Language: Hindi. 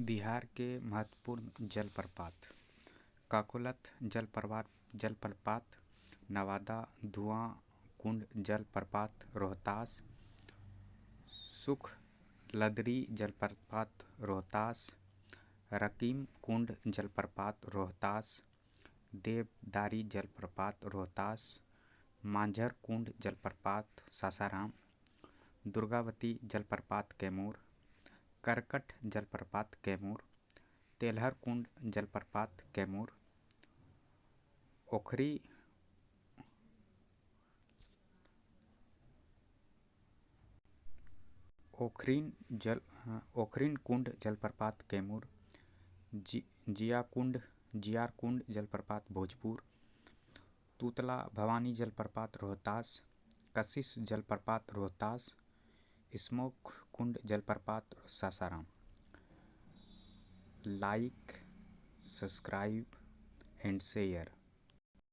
बिहार के महत्वपूर्ण जलप्रपात: काकोलथ जलप्रपात, नवादा धुआं कुंड जलप्रपात रोहतास, सुखलदरी जलप्रपात रोहतास, रकीम कुंड जलप्रपात रोहतास, देवदारी जलप्रपात रोहतास, मांझर कुंड जलप्रपात सासाराम, दुर्गावती जलप्रपात कैमूर, करकट जलप्रपात कैमूर, तेलहर कुंड जलप्रपात कैमूर, ओखरीन कुंड जलप्रपात कैमूर, जियार कुंड जलप्रपात भोजपुर, तूतला भवानी जलप्रपात रोहतास, कशिश जलप्रपात रोहतास, स्मोक कुंड जलप्रपात Sasaram. Like, subscribe and share.